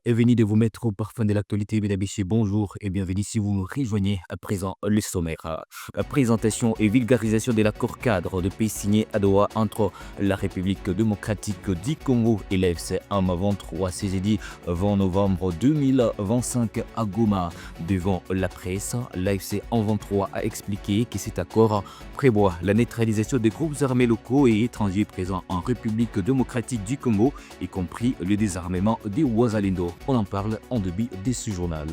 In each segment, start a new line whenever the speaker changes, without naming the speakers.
est venu de vous mettre au parfum de l'actualité, mesdames et messieurs. Bonjour et bienvenue si vous nous rejoignez à présent le sommaire. La présentation et vulgarisation de l'accord cadre de paix signé à Doha entre la République démocratique du Congo et l'AFC M23 ce jeudi 20 novembre 2025 à Goma. Devant la presse, l'AFC M23 a expliqué que cet accord prévoit la neutralisation des groupes armés locaux et étrangers présents en République démocratique du Congo, y compris le désarmement des Wazalendo. On en parle en début de ce journal.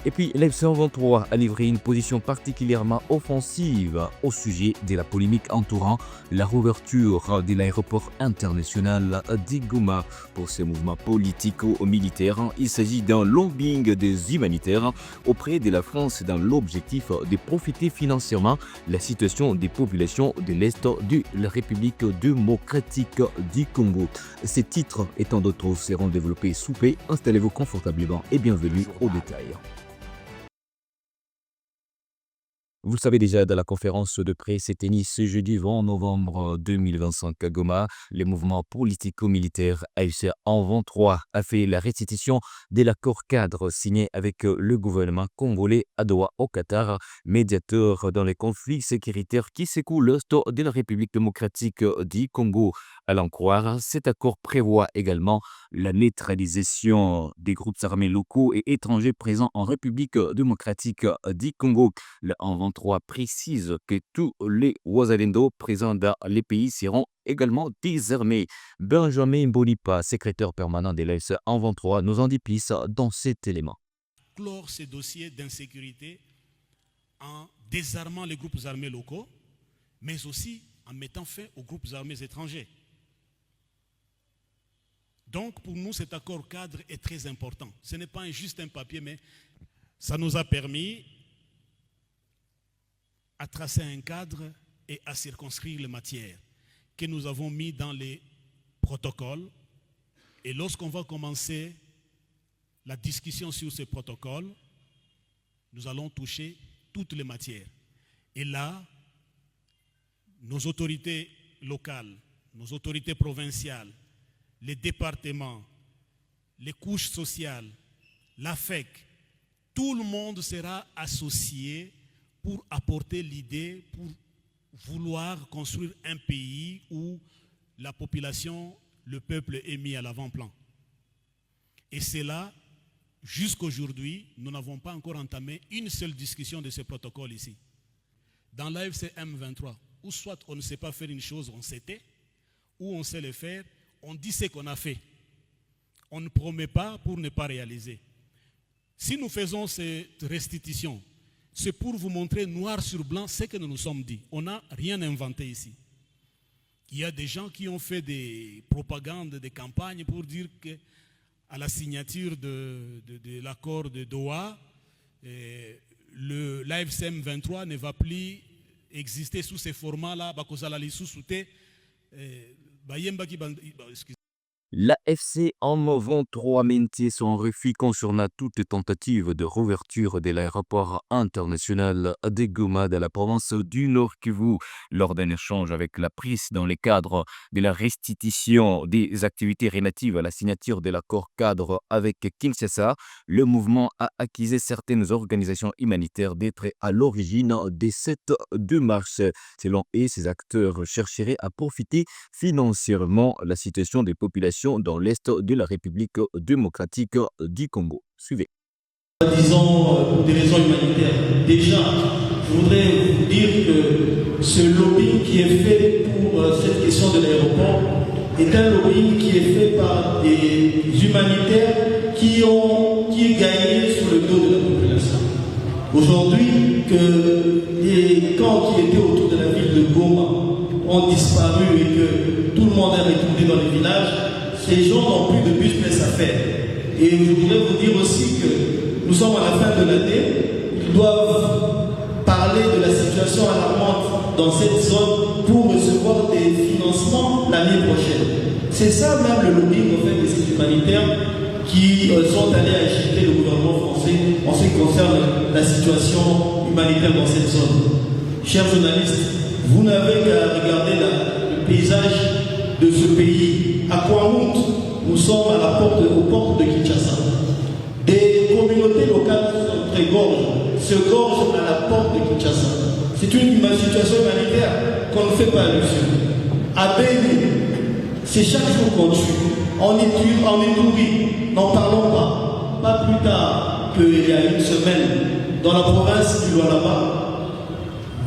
Et puis, l'AFC M23 a livré une position particulièrement offensive au sujet de la polémique entourant la réouverture de l'aéroport international de Goma. Pour ce mouvement politico-militaire, il s'agit d'un lobbying des humanitaires auprès de la France dans l'objectif de profiter financièrement la situation des populations de l'Est de la République démocratique du Congo. Ces titres et tant d'autres seront développés sous paix. Installez-vous confortablement et bienvenue aux détails. Vous le savez déjà, dans la conférence de presse tenue ce jeudi 20 novembre 2025 à Goma, le mouvement politico-militaire AFC M23 a fait la restitution de l'accord cadre signé avec le gouvernement congolais à Doha au Qatar, médiateur dans les conflits sécuritaires qui secouent l'Est de la République démocratique du Congo. À l'en croire, cet accord prévoit également la neutralisation des groupes armés locaux et étrangers présents en République démocratique du Congo. Le M23 précise que tous les Wazalendo présents dans les pays seront également désarmés. Benjamin Bonipa, secrétaire permanent de l'AFC M23, nous en dit plus dans cet élément.
Clore ces dossiers d'insécurité en désarmant les groupes armés locaux, mais aussi en mettant fin aux groupes armés étrangers. Donc pour nous, cet accord cadre est très important. Ce n'est pas juste un papier, mais ça nous a permis à tracer un cadre et à circonscrire les matières que nous avons mis dans les protocoles. Et lorsqu'on va commencer la discussion sur ces protocoles, nous allons toucher toutes les matières. Et là, nos autorités locales, nos autorités provinciales, les départements, les couches sociales, l'AFEC, tout le monde sera associé pour apporter l'idée, pour vouloir construire un pays où la population, le peuple est mis à l'avant-plan. Et c'est là, jusqu'aujourd'hui, nous n'avons pas encore entamé une seule discussion de ce protocole ici. Dans l'AFC M23, où soit on ne sait pas faire une chose, on sait, ou on sait le faire, on dit ce qu'on a fait. On ne promet pas pour ne pas réaliser. Si nous faisons cette restitution, c'est pour vous montrer noir sur blanc ce que nous nous sommes dit. On n'a rien inventé ici. Il y a des gens qui ont fait des propagandes, des campagnes pour dire qu'à la signature de l'accord de Doha, l'AFC M23 ne va plus exister sous ces formats-là.
La FC M23 a maintenu son refus concernant toute tentative de réouverture de l'aéroport international de Goma dans la province du Nord Kivu. Lors d'un échange avec la presse dans le cadre de la restitution des activités relatives à la signature de l'accord cadre avec Kinshasa, le mouvement a accusé certaines organisations humanitaires d'être à l'origine de cette démarche. Selon eux, ces acteurs chercheraient à profiter financièrement la situation des populations dans l'Est de la République démocratique du Congo. Suivez.
Disons pour des raisons humanitaires. Déjà, je voudrais vous dire que ce lobbying qui est fait pour cette question de l'aéroport est un lobbying qui est fait par des humanitaires qui est gagné sur le dos de la population. Aujourd'hui, que les camps qui étaient autour de la ville de Goma ont disparu et que tout le monde est retourné dans les villages, ces gens n'ont plus de business à faire. Et je voudrais vous dire aussi que nous sommes à la fin de l'année, ils doivent parler de la situation alarmante dans cette zone pour recevoir des financements l'année prochaine. C'est ça même le lobbying en fait, de ces humanitaires qui sont allés agiter le gouvernement français en ce qui concerne la situation humanitaire dans cette zone. Chers journalistes, vous n'avez qu'à regarder le paysage de ce pays. À quoi honte nous sommes aux portes de Kinshasa. Des communautés locales se gorgent à la porte de Kinshasa. C'est une situation humanitaire qu'on ne fait pas allusion. À Béni, c'est chaque jour qu'on tue. En Ituri, n'en parlons pas. Pas plus tard qu'il y a une semaine, dans la province du Lualaba,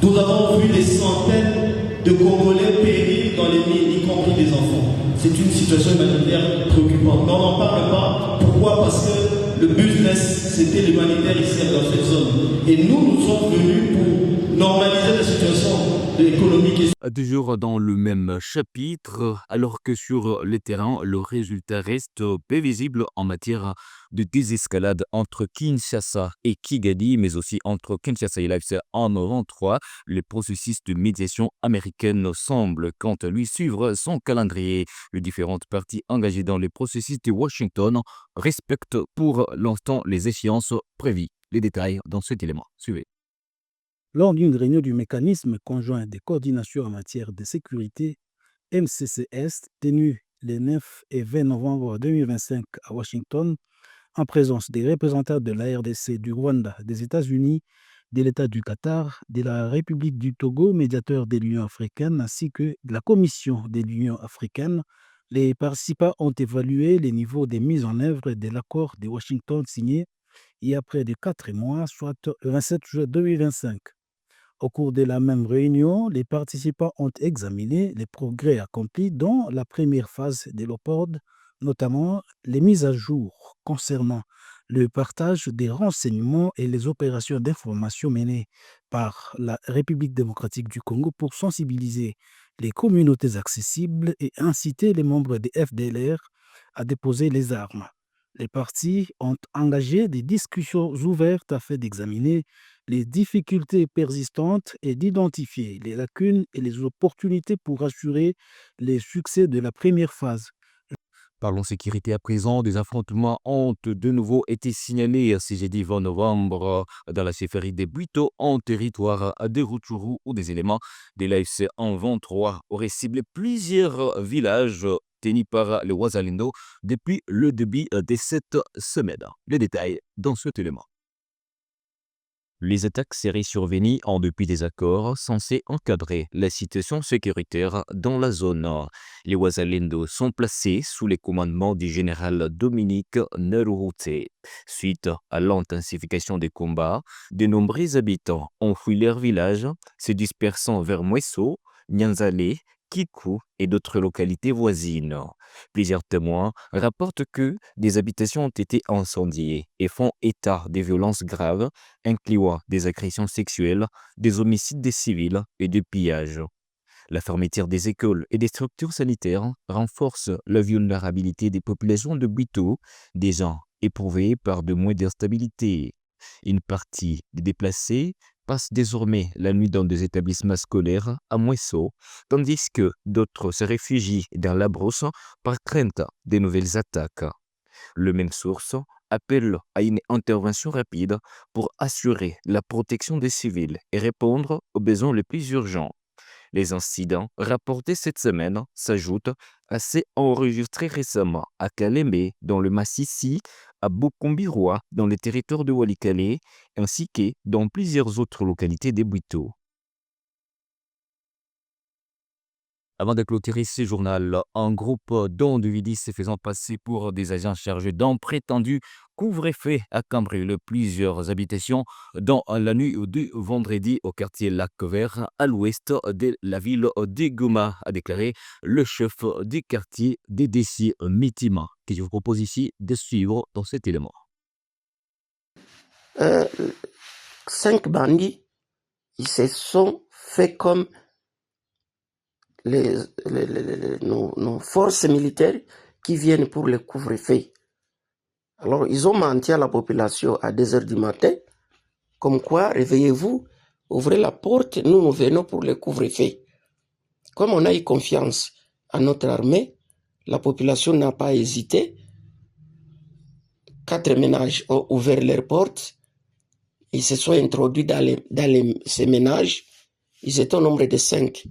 nous avons vu des centaines de Congolais périr dans les mines, y compris des enfants. C'est une situation humanitaire préoccupante. Mais on n'en parle pas. Pourquoi? Parce que le business, c'était l'humanitaire ici dans cette zone. Et nous sommes venus pour normaliser la situation économique.
Toujours dans le même chapitre, alors que sur le terrain, le résultat reste peu visible en matière de désescalade entre Kinshasa et Kigali, mais aussi entre Kinshasa et l'AFC en 93. Le processus de médiation américaine semble, quant à lui, suivre son calendrier. Les différentes parties engagées dans le processus de Washington respectent pour l'instant les échéances prévues. Les détails dans cet élément. Suivez.
Lors d'une réunion du mécanisme conjoint de coordination en matière de sécurité, MCCS, tenue les 9 et 20 novembre 2025 à Washington, en présence des représentants de la RDC, du Rwanda, des États-Unis, de l'État du Qatar, de la République du Togo, médiateur de l'Union africaine, ainsi que de la Commission de l'Union africaine, les participants ont évalué les niveaux de mise en œuvre de l'accord de Washington signé il y a près de 4 mois, soit le 27 juin 2025. Au cours de la même réunion, les participants ont examiné les progrès accomplis dans la première phase de l'OPOD, notamment les mises à jour concernant le partage des renseignements et les opérations d'information menées par la République démocratique du Congo pour sensibiliser les communautés accessibles et inciter les membres des FDLR à déposer les armes. Les parties ont engagé des discussions ouvertes afin d'examiner les difficultés persistantes et d'identifier les lacunes et les opportunités pour assurer les succès de la première phase.
Parlons sécurité à présent. Des affrontements ont de nouveau été signalés ce jeudi 20 novembre dans la chefferie des Buito en territoire de Rutshuru où des éléments de l'AFC en 23 auraient ciblé plusieurs villages tenus par les Wazalendo depuis le début de cette semaine. Les détails dans cet élément. Les attaques seraient survenues en dépit des accords censés encadrer la situation sécuritaire dans la zone. Les Wazalendo sont placés sous les commandements du général Dominique Neruhute. Suite à l'intensification des combats, de nombreux habitants ont fui leur village, se dispersant vers Mweso, Nyanzale, Kiku et d'autres localités voisines. Plusieurs témoins rapportent que des habitations ont été incendiées et font état de violences graves, incluant des agressions sexuelles, des homicides des civils et des pillages. La fermeture des écoles et des structures sanitaires renforce la vulnérabilité des populations de Buito, déjà éprouvées par de moins d'instabilité. Une partie des déplacés passe désormais la nuit dans des établissements scolaires à Mweso, tandis que d'autres se réfugient dans la brousse par crainte de nouvelles attaques. Le même source appelle à une intervention rapide pour assurer la protection des civils et répondre aux besoins les plus urgents. Les incidents rapportés cette semaine s'ajoutent à ceux enregistrés récemment à Kalembe, dans le Massissi, à Bokombirwa, dans le territoire de Walikale, ainsi que dans plusieurs autres localités des Buito. Avant de clôturer ce journal, un groupe d'individus se faisant passer pour des agents chargés d'un prétendu couvre-feu a cambriolé plusieurs habitations dans la nuit du vendredi au quartier Lac Vert, à l'ouest de la ville de Goma, a déclaré le chef du quartier Dédessi Mitima, que je vous propose ici de suivre dans cet élément.
5 bandits, ils se sont fait comme nos forces militaires qui viennent pour le couvre-feu. Alors, ils ont menti à la population à 2 heures du matin, comme quoi, réveillez-vous, ouvrez la porte, nous venons pour le couvre-feu. Comme on a eu confiance à notre armée, la population n'a pas hésité. 4 ménages ont ouvert leurs portes, ils se sont introduits dans ces ménages, ils étaient au nombre de 5.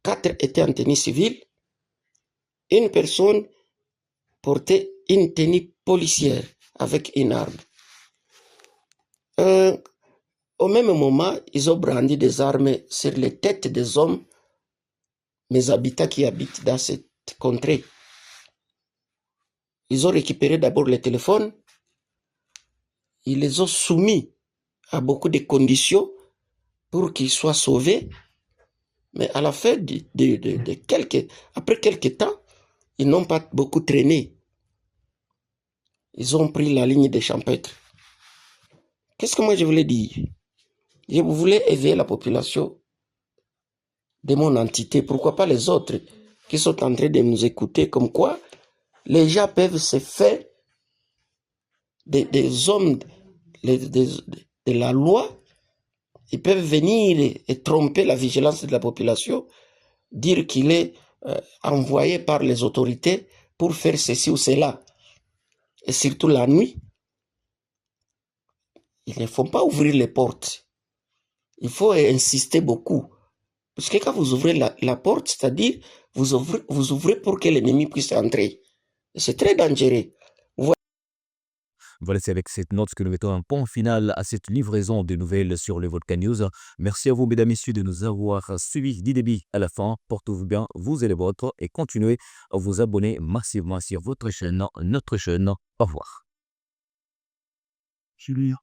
4 étaient en tenue civile, une personne portaient une tenue policière avec une arme. Au même moment, ils ont brandi des armes sur les têtes des hommes, mes habitants qui habitent dans cette contrée. Ils ont récupéré d'abord les téléphones, ils les ont soumis à beaucoup de conditions pour qu'ils soient sauvés. Mais à la fin après quelques temps, ils n'ont pas beaucoup traîné. Ils ont pris la ligne des champêtres. Qu'est-ce que moi je voulais dire? Je voulais éveiller la population de mon entité, pourquoi pas les autres qui sont en train de nous écouter, comme quoi les gens peuvent se faire des hommes de la loi. Ils peuvent venir et tromper la vigilance de la population, dire qu'il est envoyé par les autorités pour faire ceci ou cela. Et surtout la nuit, il ne faut pas ouvrir les portes. Il faut insister beaucoup. Parce que quand vous ouvrez la porte, c'est-à-dire vous ouvrez pour que l'ennemi puisse entrer. Et c'est très dangereux.
Voilà, c'est avec cette note que nous mettons un point final à cette livraison de nouvelles sur le Vodka News. Merci à vous, mesdames, messieurs, de nous avoir suivis du début à la fin. Portez-vous bien, vous et les vôtres, et continuez à vous abonner massivement sur votre chaîne, notre chaîne. Au revoir.
Julien.